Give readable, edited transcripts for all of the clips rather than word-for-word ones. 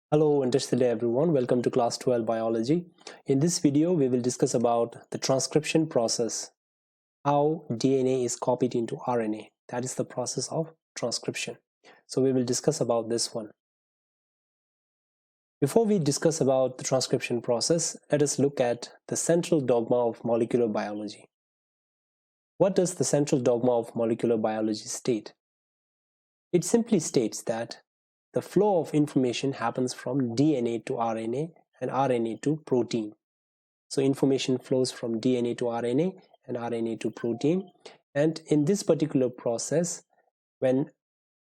Hello and yesterday everyone, welcome to class 12 biology. In this video we will discuss about the transcription process, how DNA is copied into RNA. That is the process of transcription. So we will discuss about this one. Before we discuss about the transcription process, let us look at the central dogma of molecular biology. What does the central dogma of molecular biology state? It simply states that the flow of information happens from DNA to RNA and RNA to protein. So information flows from DNA to RNA and RNA to protein. And in this particular process, when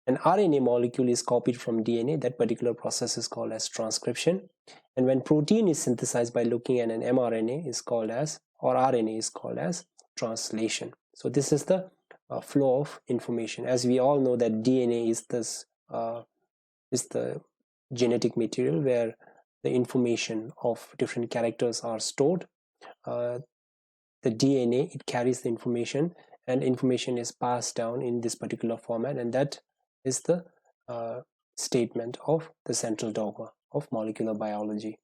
an RNA molecule is copied from DNA, that particular process is called as transcription. And when protein is synthesized by looking at an mRNA is called as, or RNA is called as translation. So this is the flow of information. As we all know that DNA is the genetic material where the information of different characters are stored. The DNA, it carries the information and information is passed down in this particular format, and that is the statement of the central dogma of molecular biology.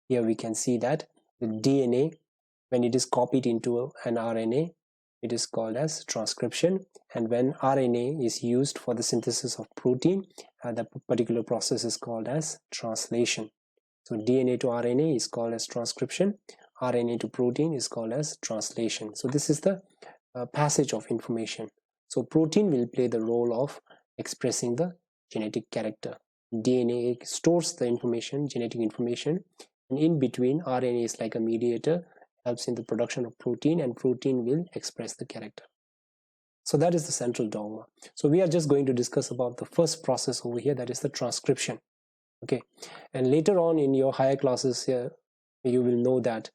Here we can see that the DNA, when it is copied into an RNA, it is called as transcription, and when RNA is used for the synthesis of protein, the particular process is called as translation. So DNA to RNA is called as transcription, RNA to protein is called as translation. So this is the passage of information. So protein will play the role of expressing the genetic character. DNA stores the information, genetic information, and in between RNA is like a mediator, helps in the production of protein, and protein will express the character. So that is the central dogma. So we are just going to discuss about the first process over here, that is the transcription. Okay, and later on in your higher classes here, you will know that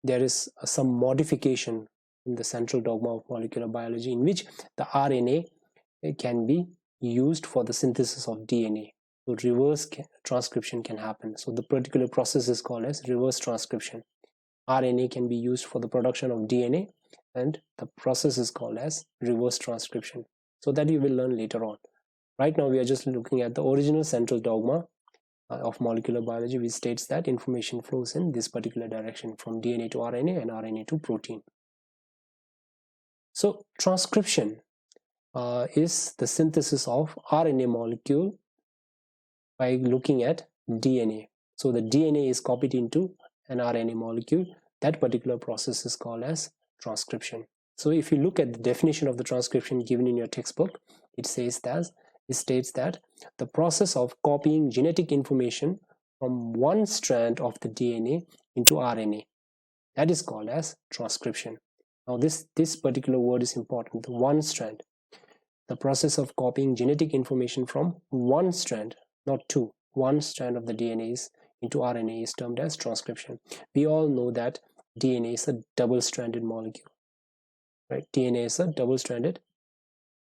there is some modification in the central dogma of molecular biology in which the RNA can be used for the synthesis of DNA. So reverse transcription can happen. So the particular process is called as reverse transcription. RNA can be used for the production of DNA, and the process is called as reverse transcription. So that you will learn later on. Right now we are just looking at the original central dogma of molecular biology, which states that information flows in this particular direction from DNA to RNA and RNA to protein. So transcription is the synthesis of RNA molecule by looking at DNA. So the DNA is copied into an RNA molecule. That particular process is called as transcription. So if you look at the definition of the transcription given in your textbook, it states that the process of copying genetic information from one strand of the DNA into RNA, that is called as transcription. Now this particular word is important, the one strand. The process of copying genetic information from one strand, not two, one strand of the DNA into RNA is termed as transcription. We all know that DNA is a double-stranded molecule, right? DNA is a double-stranded,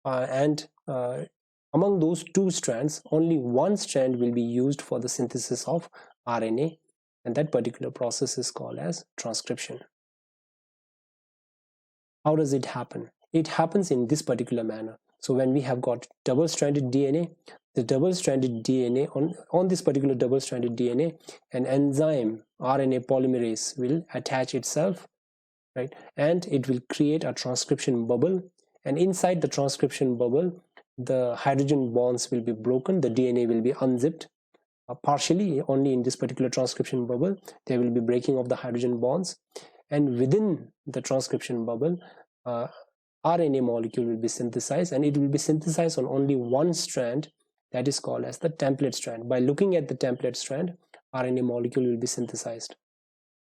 and among those two strands, only one strand will be used for the synthesis of RNA, and that particular process is called as transcription. How does it happen? It happens in this particular manner. So when we have got double-stranded DNA, the double-stranded DNA, on this particular double-stranded DNA, an enzyme, RNA polymerase, will attach itself, right? And it will create a transcription bubble. And inside the transcription bubble, the hydrogen bonds will be broken, the DNA will be unzipped. Partially, only in this particular transcription bubble, there will be breaking of the hydrogen bonds. And within the transcription bubble, RNA molecule will be synthesized, and it will be synthesized on only one strand, that is called as the template strand. By looking at the template strand, RNA molecule will be synthesized.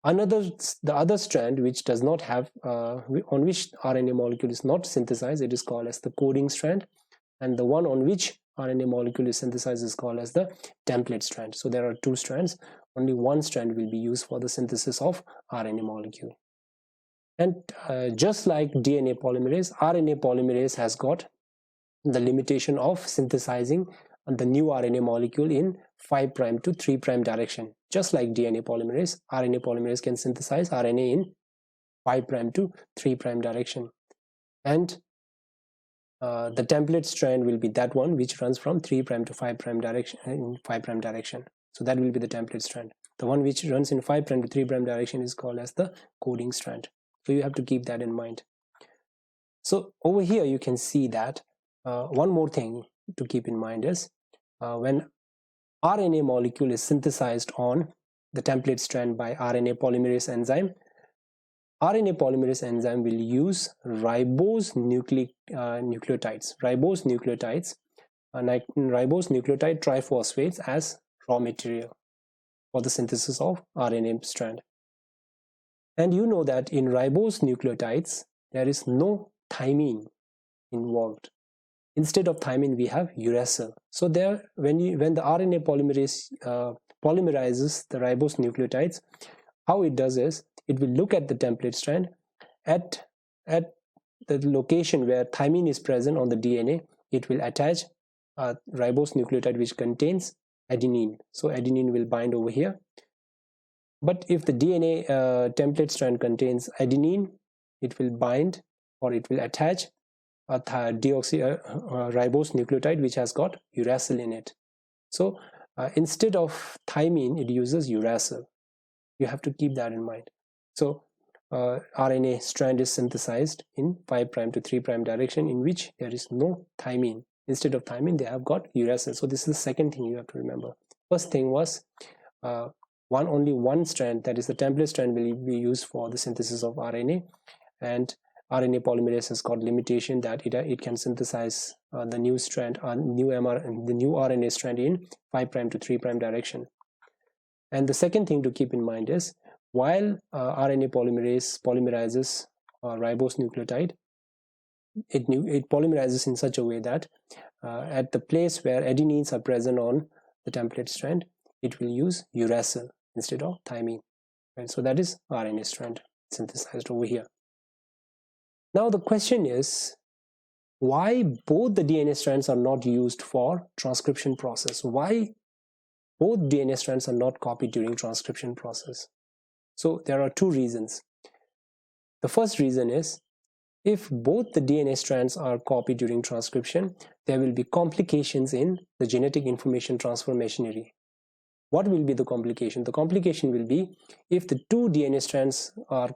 The other strand which does not have, on which RNA molecule is not synthesized, it is called as the coding strand, and the one on which RNA molecule is synthesized is called as the template strand. So there are two strands, only one strand will be used for the synthesis of RNA molecule. And just like DNA polymerase, RNA polymerase has got the limitation of synthesizing the new RNA molecule in 5' to 3' direction. Just like DNA polymerase, RNA polymerase can synthesize RNA in 5' to 3' direction. And the template strand will be that one which runs from 3' to 5' direction in 5' direction. So that will be the template strand. The one which runs in 5' to 3' direction is called as the coding strand. So you have to keep that in mind. So over here you can see that one more thing to keep in mind is when RNA molecule is synthesized on the template strand by RNA polymerase enzyme, RNA polymerase enzyme will use ribose nucleotides, ribose nucleotide triphosphates as raw material for the synthesis of RNA strand. And you know that in ribose nucleotides there is no thymine involved. Instead of thymine we have uracil. So there, when the RNA polymerase polymerizes the ribose nucleotides, how it does is it will look at the template strand at the location where thymine is present on the DNA. It will attach a ribose nucleotide which contains adenine. So adenine will bind over here. But if the DNA template strand contains adenine, it will bind or it will attach a ribose nucleotide which has got uracil in it. So instead of thymine, it uses uracil. You have to keep that in mind. So RNA strand is synthesized in 5' to 3' direction in which there is no thymine. Instead of thymine, they have got uracil. So this is the second thing you have to remember. First thing was only one strand, that is the template strand, will be used for the synthesis of RNA, and RNA polymerase has got limitation that it can synthesize the new strand, the new RNA strand in 5' to 3' direction. And the second thing to keep in mind is while RNA polymerase polymerizes ribose nucleotide, it polymerizes in such a way that at the place where adenines are present on the template strand, it will use uracil instead of thymine. Right? So that is RNA strand synthesized over here. Now the question is, why both the DNA strands are not used for transcription process? Why both DNA strands are not copied during transcription process? So there are two reasons. The first reason is, if both the DNA strands are copied during transcription, there will be complications in the genetic information transfer machinery. What will be the complication? The complication will be if the two DNA strands are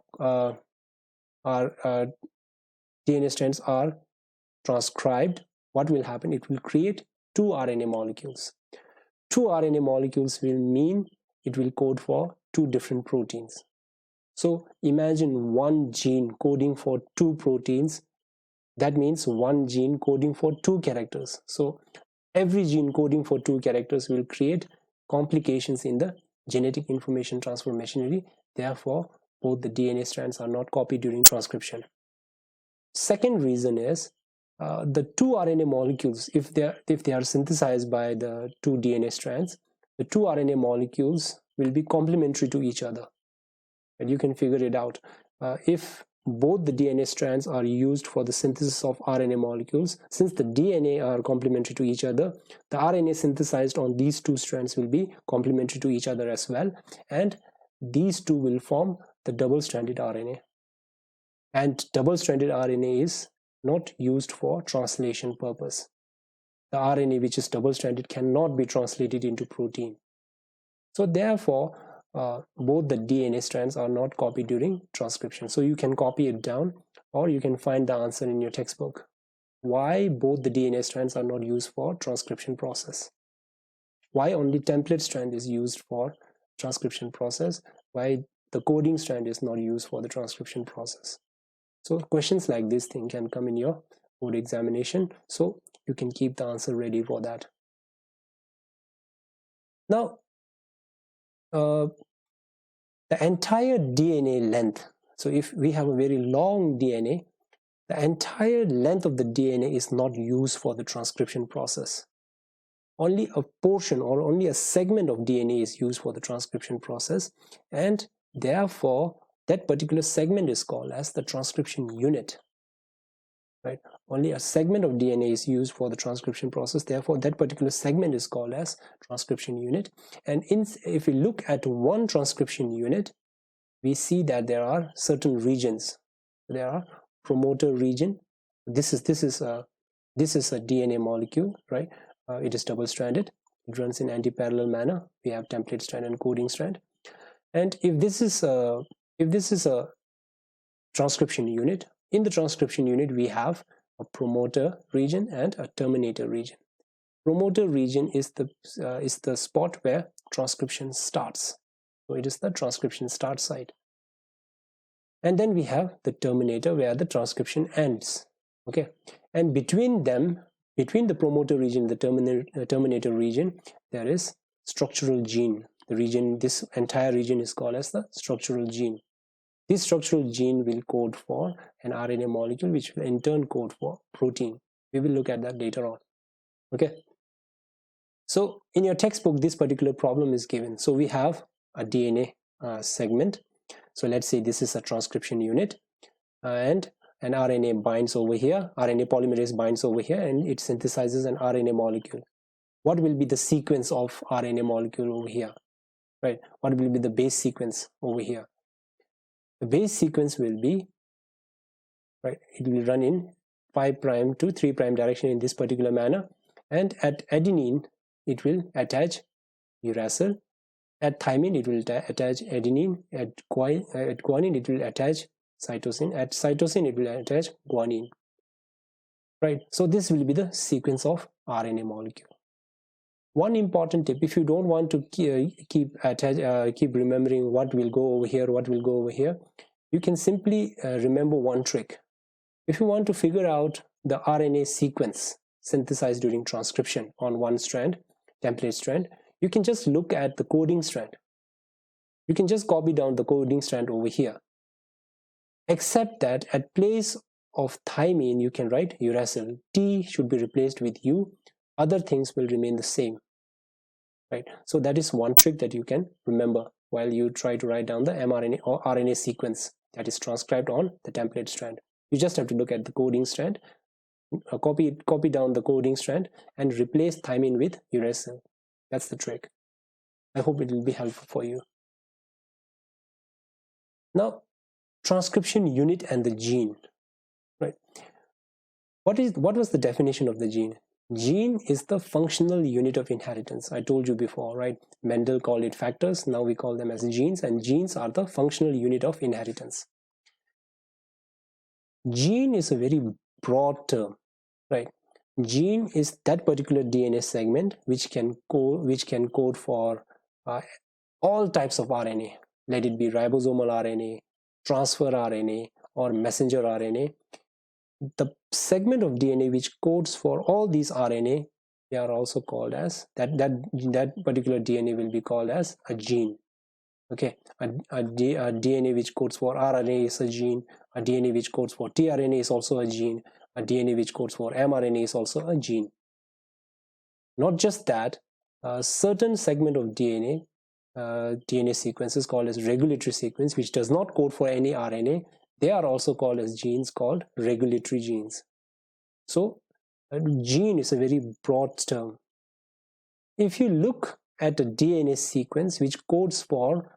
transcribed, what will happen? It will create two RNA molecules. Two RNA molecules will mean it will code for two different proteins. So imagine one gene coding for two proteins. That means one gene coding for two characters. So every gene coding for two characters will create complications in the genetic information transfer machinery. Therefore, both the DNA strands are not copied during transcription. Second reason is the two RNA molecules, if they are synthesized by the two DNA strands, the two RNA molecules will be complementary to each other. And you can figure it out. If both the DNA strands are used for the synthesis of RNA molecules, since the DNA are complementary to each other, the RNA synthesized on these two strands will be complementary to each other as well, and these two will form the double-stranded RNA. And double-stranded RNA is not used for translation purpose. The RNA which is double-stranded cannot be translated into protein. So therefore, both the DNA strands are not copied during transcription. So you can copy it down, or you can find the answer in your textbook. Why both the DNA strands are not used for transcription process? Why only template strand is used for transcription process? Why the coding strand is not used for the transcription process? So questions like this thing can come in your board examination, so you can keep the answer ready for that. Now, the entire DNA length, so if we have a very long DNA, the entire length of the DNA is not used for the transcription process. Only a portion or only a segment of DNA is used for the transcription process, and therefore that particular segment is called as the transcription unit. Right? Only a segment of DNA is used for the transcription process, therefore that particular segment is called as transcription unit. And if we look at one transcription unit, we see that there are certain regions. There are promoter region. This is This is a DNA molecule, right? It is double-stranded. It runs in anti-parallel manner. We have template strand and coding strand. And if this is a transcription unit, in the transcription unit we have a promoter region and a terminator region. Promoter region is the spot where transcription starts. So it is the transcription start site. And then we have the terminator where the transcription ends. Okay, and between them, between the promoter region and the terminator region, there is structural gene. The region, this entire region is called as the structural gene. This structural gene will code for an RNA molecule, which will in turn code for protein. We will look at that later on. Okay. So in your textbook, this particular problem is given. So we have a DNA segment. So let's say this is a transcription unit, and an RNA binds over here, RNA polymerase binds over here, and it synthesizes an RNA molecule. What will be the sequence of RNA molecule over here? Right? What will be the base sequence over here? The base sequence will be, right, it will run in 5' to 3' direction in this particular manner, and at adenine it will attach uracil, at thymine it will attach adenine, at guanine it will attach cytosine, at cytosine it will attach guanine. Right, so this will be the sequence of RNA molecule. One important tip, if you don't want to keep remembering what will go over here, what will go over here, you can simply remember one trick. If you want to figure out the RNA sequence synthesized during transcription on one strand, template strand, you can just look at the coding strand. You can just copy down the coding strand over here. Except that at place of thymine, you can write uracil. T should be replaced with U. Other things will remain the same. Right? So that is one trick that you can remember while you try to write down the mRNA or RNA sequence that is transcribed on the template strand. You just have to look at the coding strand, copy down the coding strand, and replace thymine with uracil. That's the trick. I hope it will be helpful for you. Now, transcription unit and the gene. Right? What was the definition of the gene? Gene is the functional unit of inheritance. I told you before, right? Mendel called it factors. Now we call them as genes, and genes are the functional unit of inheritance. Gene is a very broad term, right? Gene is that particular DNA segment which can code for all types of RNA. Let it be ribosomal RNA, transfer RNA, or messenger RNA. The segment of DNA which codes for all these RNA, they are also called as that particular DNA will be called as a gene. Okay, a DNA which codes for RNA is a gene. A DNA which codes for tRNA is also a gene. A DNA which codes for mRNA is also a gene. Not just that, a certain segment of DNA sequences called as regulatory sequence, which does not code for any RNA, they are also called as genes, called regulatory genes. So a gene is a very broad term. If you look at a DNA sequence which codes for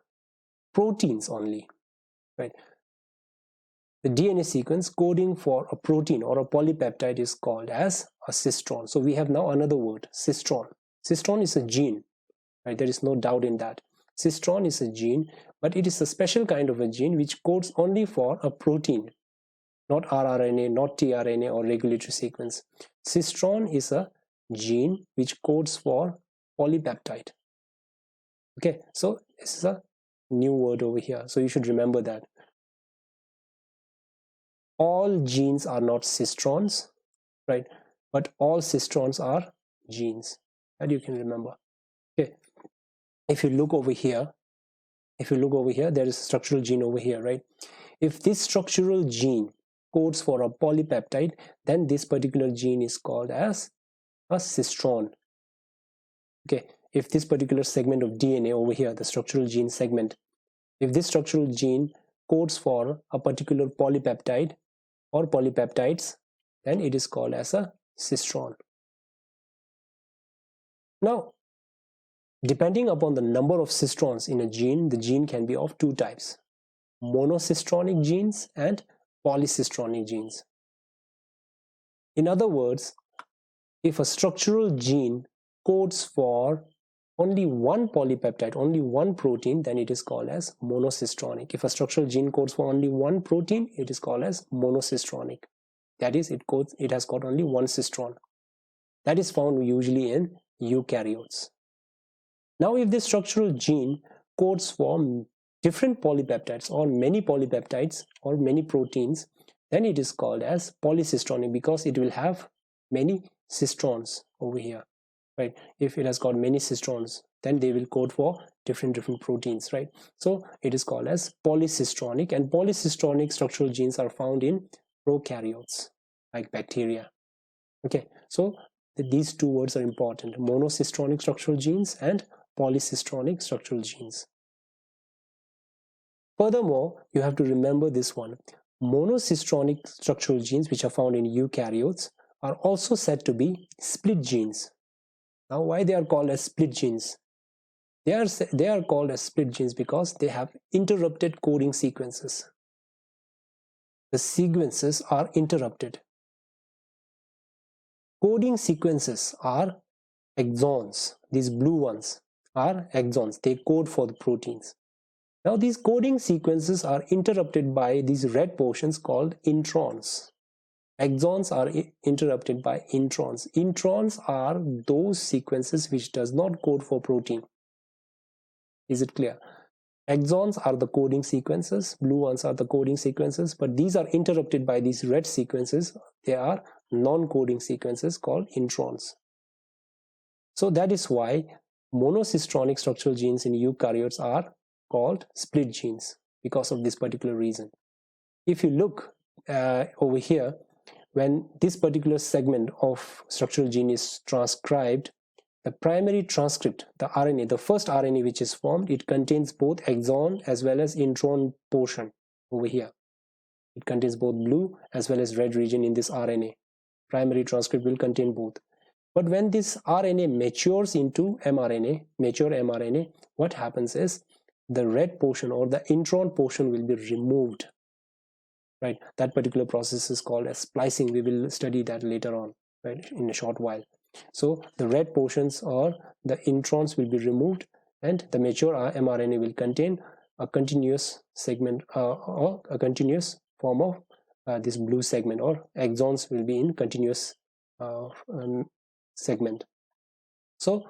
proteins only, right? The DNA sequence coding for a protein or a polypeptide is called as a cistron. So we have now another word, cistron. Cistron is a gene, right? There is no doubt in that. Cistron is a gene, but it is a special kind of a gene which codes only for a protein, not rRNA, not tRNA or regulatory sequence. Cistron is a gene which codes for polypeptide. Okay, so this is a new word over here, so you should remember that. All genes are not cistrons, right? But all cistrons are genes. That you can remember. Okay. If you look over here, there is a structural gene over here, right? If this structural gene codes for a polypeptide, then this particular gene is called as a cistron. Okay. If this particular segment of DNA over here, the structural gene segment, if this structural gene codes for a particular polypeptide or polypeptides, then it is called as a cistron. Now, depending upon the number of cistrons in a gene, the gene can be of two types: monocistronic genes and polycistronic genes. In other words, if a structural gene codes for only one polypeptide, only one protein, then it is called as monocistronic. If a structural gene codes for only one protein, it is called as monocistronic. That is, it has got only one cistron. That is found usually in eukaryotes. Now, if this structural gene codes for different polypeptides or many polypeptides or many proteins, then it is called as polycistronic, because it will have many cistrons over here, right? If it has got many cistrons, then they will code for different proteins, right? So it is called as polycistronic, and polycistronic structural genes are found in prokaryotes like bacteria. Okay, so these two words are important: monocistronic structural genes and polycistronic structural genes. Furthermore, you have to remember this one: monocistronic structural genes, which are found in eukaryotes, are also said to be split genes. Now, why they are called as split genes? They are called as split genes because they have interrupted coding sequences. The sequences are interrupted. Coding sequences are exons. These blue ones are exons. They code for the proteins. Now, these coding sequences are interrupted by these red portions called introns. Exons are interrupted by introns. Introns are those sequences which does not code for protein. Is it clear? Exons are the coding sequences, blue ones are the coding sequences, but these are interrupted by these red sequences. They are non-coding sequences called introns. So that is why monocistronic structural genes in eukaryotes are called split genes, because of this particular reason. If you look over here, when this particular segment of structural gene is transcribed, the primary transcript, the RNA, the first RNA which is formed, it contains both exon as well as intron portion over here. It contains both blue as well as red region in this RNA. Primary transcript will contain both. But when this RNA matures into mRNA, mature mRNA, what happens is the red portion or the intron portion will be removed. Right? That particular process is called as splicing. We will study that later on, right, in a short while. So the red portions or the introns will be removed, and the mature mRNA will contain a continuous segment or a continuous form of this blue segment, or exons will be in continuous segment. So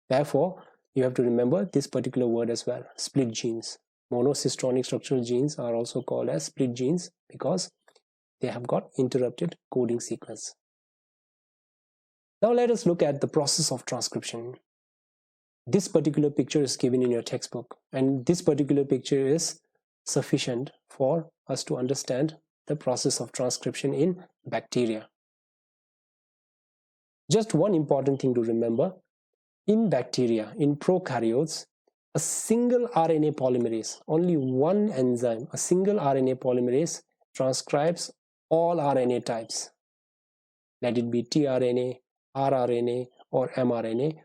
therefore, you have to remember this particular word as well: split genes. Monocistronic structural genes are also called as split genes because they have got interrupted coding sequence. Now let us look at the process of transcription. This particular picture is given in your textbook, and this particular picture is sufficient for us to understand the process of transcription in bacteria. Just one important thing to remember: in bacteria, in prokaryotes, a single RNA polymerase, only one enzyme, a single RNA polymerase transcribes all RNA types. Let it be tRNA, rRNA, or mRNA.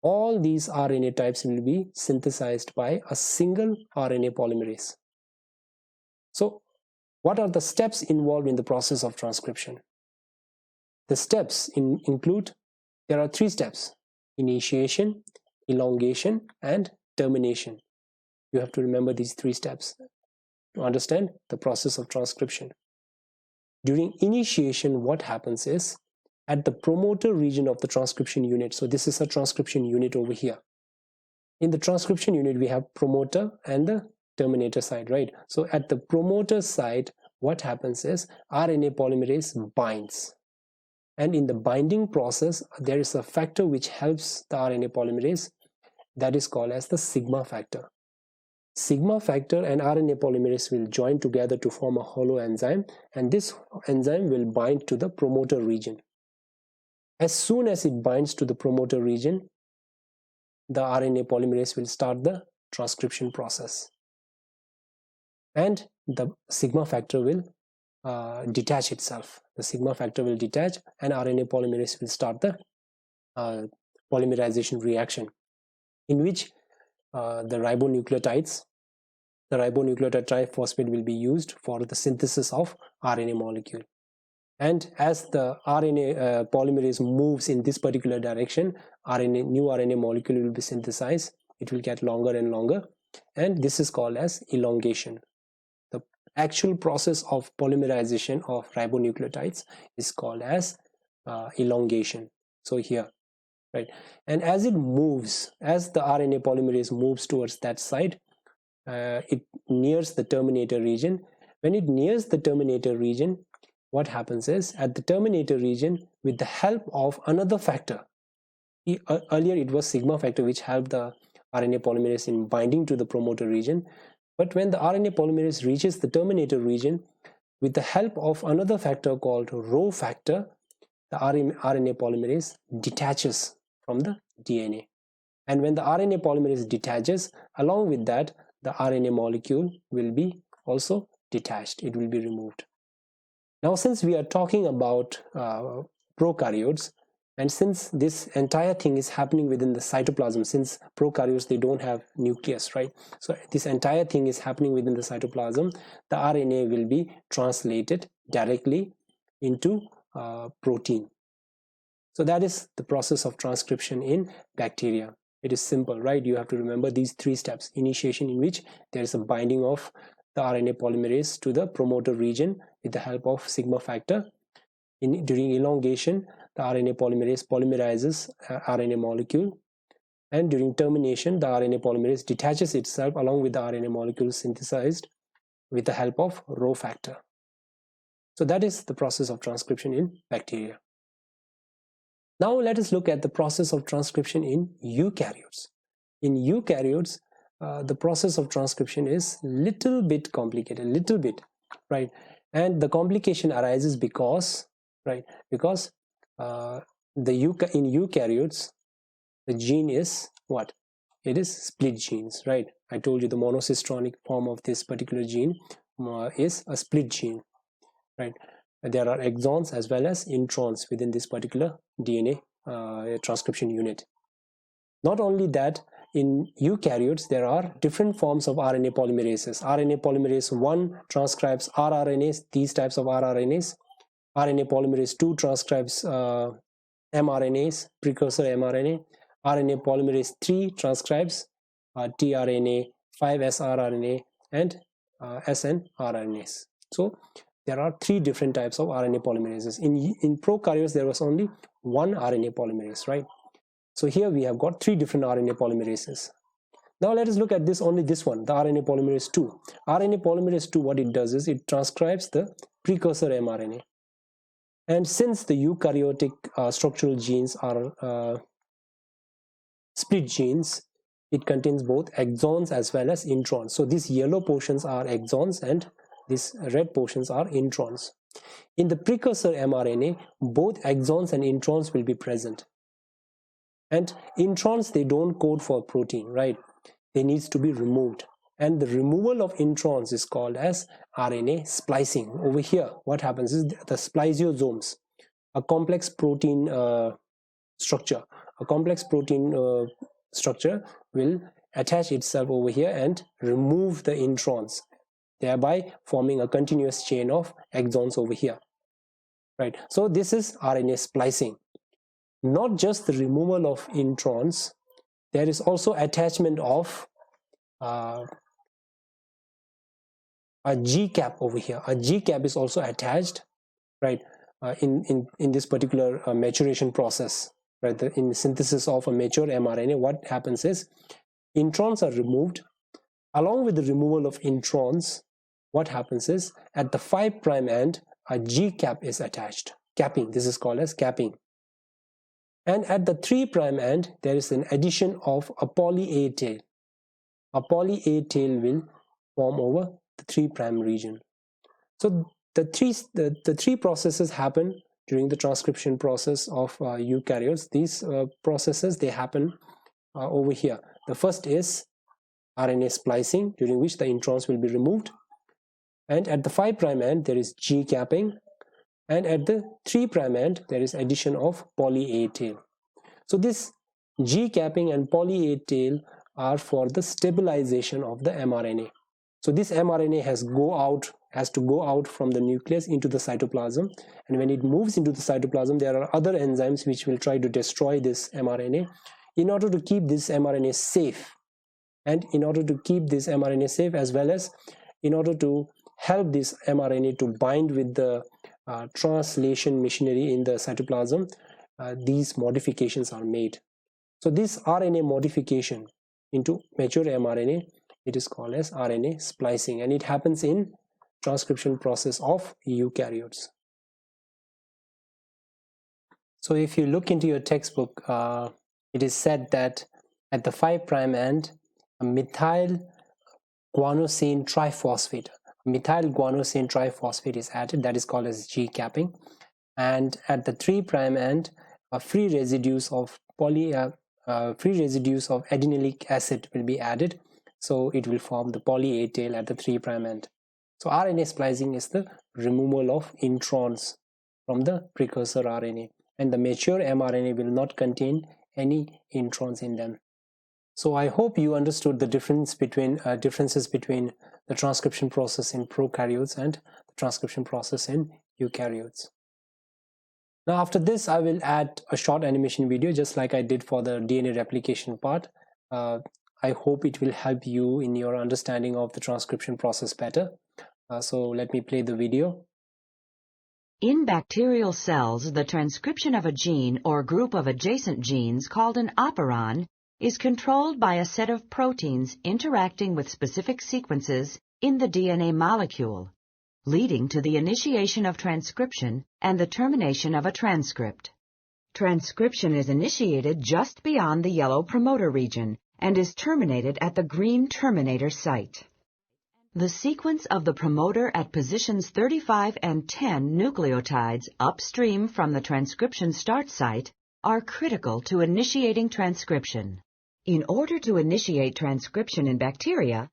All these RNA types will be synthesized by a single RNA polymerase. So, what are the steps involved in the process of transcription? The steps include, there are 3 steps: initiation, elongation, and termination. You have to remember these 3 steps to understand the process of transcription. During initiation, what happens is, at the promoter region of the transcription unit, so this is a transcription unit over here. In the transcription unit, we have promoter and the terminator side, right? So at the promoter side, what happens is RNA polymerase binds. And in the binding process, there is a factor which helps the RNA polymerase, that is called as the sigma factor. Sigma factor and RNA polymerase will join together to form a hollow enzyme, and this enzyme will bind to the promoter region. As soon as it binds to the promoter region, the RNA polymerase will start the transcription process, and the sigma factor will detach itself. The sigma factor will detach, and RNA polymerase will start the polymerization reaction, in which the ribonucleotide triphosphate will be used for the synthesis of RNA molecule. And as the RNA polymerase moves in this particular direction, new RNA molecule will be synthesized. It will get longer and longer, and this is called as elongation. The actual process of polymerization of ribonucleotides is called as elongation. So here, right, and as it moves, as the RNA polymerase moves towards that side, it nears the terminator region. When it nears the terminator region, what happens is, at the terminator region, with the help of another factor, earlier it was sigma factor which helped the RNA polymerase in binding to the promoter region, but when the RNA polymerase reaches the terminator region, with the help of another factor called Rho factor, the RNA polymerase detaches from the DNA. And when the RNA polymerase detaches, along with that, the RNA molecule will be also detached. It will be removed. Now, since we are talking about prokaryotes, and since this entire thing is happening within the cytoplasm, since prokaryotes, they don't have nucleus, right? So this entire thing is happening within the cytoplasm. The RNA will be translated directly into protein. So that is the process of transcription in bacteria. It is simple, right? You have to remember these three steps. Initiation, in which there is a binding of the RNA polymerase to the promoter region with the help of sigma factor. During elongation, the RNA polymerase polymerizes RNA molecule, and during termination, the RNA polymerase detaches itself along with the RNA molecule synthesized with the help of Rho factor. So that is the process of transcription in bacteria. Now let us look at the process of transcription in eukaryotes. In eukaryotes, the process of transcription is little bit complicated, little bit, right? And the complication arises because, right, because in eukaryotes, the gene is what? It is split genes, right? I told you the monocistronic form of this particular gene is a split gene, right? There are exons as well as introns within this particular DNA transcription unit. Not only that, in eukaryotes, there are different forms of RNA polymerases. RNA polymerase 1 transcribes rRNAs, these types of rRNAs. RNA polymerase 2 transcribes mRNAs, precursor mRNA. RNA polymerase 3 transcribes tRNA, 5sRNA, and snRNAs. So there are three different types of RNA polymerases. In prokaryotes, there was only one RNA polymerase, right? So here we have got three different RNA polymerases. Now let us look at only this one, the RNA polymerase 2. RNA polymerase 2, what it does is it transcribes the precursor mRNA. And since the eukaryotic structural genes are split genes, it contains both exons as well as introns. So these yellow portions are exons and these red portions are introns. In the precursor mRNA, both exons and introns will be present. And introns, they don't code for protein, right? They need to be removed. And the removal of introns is called as RNA splicing. Over here, what happens is the spliceosomes, a complex protein structure. A complex protein structure will attach itself over here and remove the introns, thereby forming a continuous chain of exons over here, right? So this is RNA splicing. Not just the removal of introns, there is also attachment of a G cap over here. A G cap is also attached, right, in this particular maturation process, right? In synthesis of a mature mRNA, what happens is introns are removed. Along with the removal of introns, what happens is at the 5' end, a G cap is attached. Capping, this is called as capping. And at the 3' end, there is an addition of a poly A tail. A poly A tail will form over the 3' region. So the three processes happen during the transcription process of eukaryotes. These processes, they happen over here. The first is RNA splicing, during which the introns will be removed. And at the 5' end, there is G capping. And at the 3' end, there is addition of poly A tail. So this G capping and poly A tail are for the stabilization of the mRNA. So this mRNA has go out has to go out from the nucleus into the cytoplasm, and when it moves into the cytoplasm, there are other enzymes which will try to destroy this mRNA in order to keep this mRNA safe, and in order to keep this mRNA safe, as well as in order to help this mRNA to bind with the translation machinery in the cytoplasm, these modifications are made. So this RNA modification into mature mRNA, it is called as RNA splicing, and it happens in transcription process of eukaryotes. So if you look into your textbook, it is said that at the 5' end, a methyl guanosine triphosphate is added, that is called as G capping, and at the 3' end, free residues of adenylate acid will be added, so it will form the poly A tail at the 3' end. So RNA splicing is the removal of introns from the precursor RNA, and the mature mRNA will not contain any introns in them. So I hope you understood the differences between the transcription process in prokaryotes and the transcription process in eukaryotes. Now after this, I will add a short animation video just like I did for the DNA replication part. I hope it will help you in your understanding of the transcription process better. So let me play the video. In bacterial cells, the transcription of a gene or group of adjacent genes called an operon is controlled by a set of proteins interacting with specific sequences in the DNA molecule, leading to the initiation of transcription and the termination of a transcript. Transcription is initiated just beyond the yellow promoter region and is terminated at the green terminator site. The sequence of the promoter at positions 35 and 10 nucleotides upstream from the transcription start site are critical to initiating transcription. In order to initiate transcription in bacteria,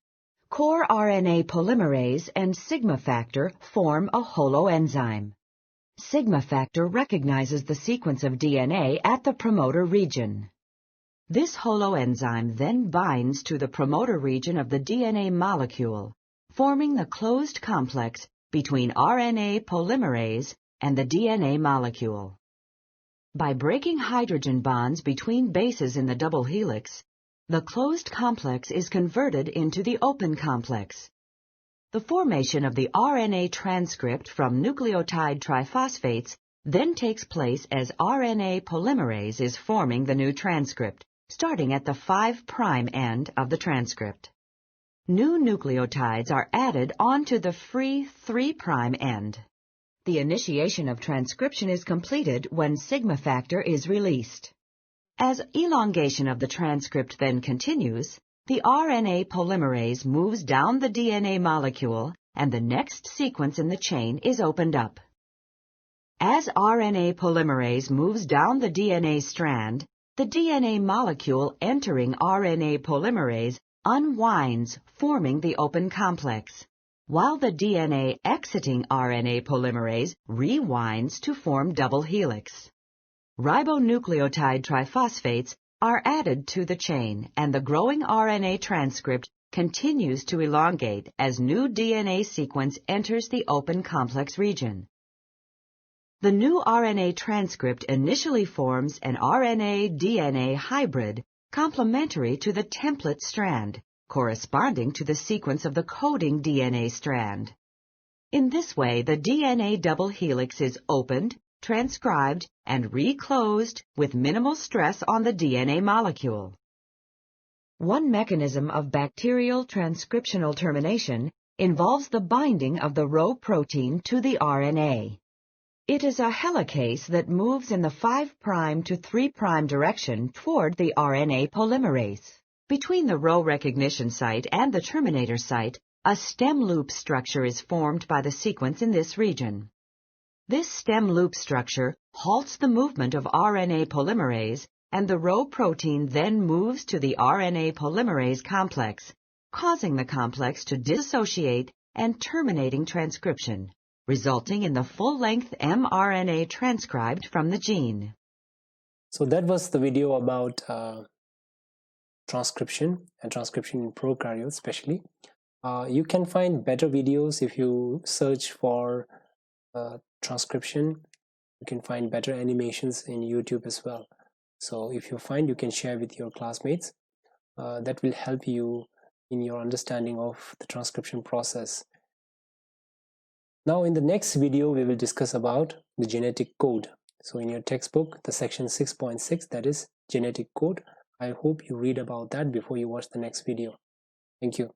core RNA polymerase and sigma factor form a holoenzyme. Sigma factor recognizes the sequence of DNA at the promoter region. This holoenzyme then binds to the promoter region of the DNA molecule, forming the closed complex between RNA polymerase and the DNA molecule. By breaking hydrogen bonds between bases in the double helix, the closed complex is converted into the open complex. The formation of the RNA transcript from nucleotide triphosphates then takes place as RNA polymerase is forming the new transcript, starting at the 5' end of the transcript. New nucleotides are added onto the free 3' end. The initiation of transcription is completed when sigma factor is released. As elongation of the transcript then continues, the RNA polymerase moves down the DNA molecule and the next sequence in the chain is opened up. As RNA polymerase moves down the DNA strand, the DNA molecule entering RNA polymerase unwinds, forming the open complex, while the DNA exiting RNA polymerase rewinds to form double helix. Ribonucleotide triphosphates are added to the chain, and the growing RNA transcript continues to elongate as new DNA sequence enters the open complex region. The new RNA transcript initially forms an RNA-DNA hybrid complementary to the template strand, corresponding to the sequence of the coding DNA strand. In this way, the DNA double helix is opened, transcribed, and reclosed with minimal stress on the DNA molecule. One mechanism of bacterial transcriptional termination involves the binding of the Rho protein to the RNA. It is a helicase that moves in the 5' to 3' direction toward the RNA polymerase. Between the Rho recognition site and the terminator site, a stem loop structure is formed by the sequence in this region. This stem loop structure halts the movement of RNA polymerase, and the Rho protein then moves to the RNA polymerase complex, causing the complex to dissociate and terminating transcription, resulting in the full-length mRNA transcribed from the gene. So that was the video about transcription and transcription in prokaryotes especially. You can find better videos if you search for transcription. You can find better animations in YouTube as well. So if you find, you can share with your classmates. That will help you in your understanding of the transcription process. Now in the next video, we will discuss about the genetic code. So in your textbook, the section 6.6, that is genetic code. I hope you read about that before you watch the next video. Thank you.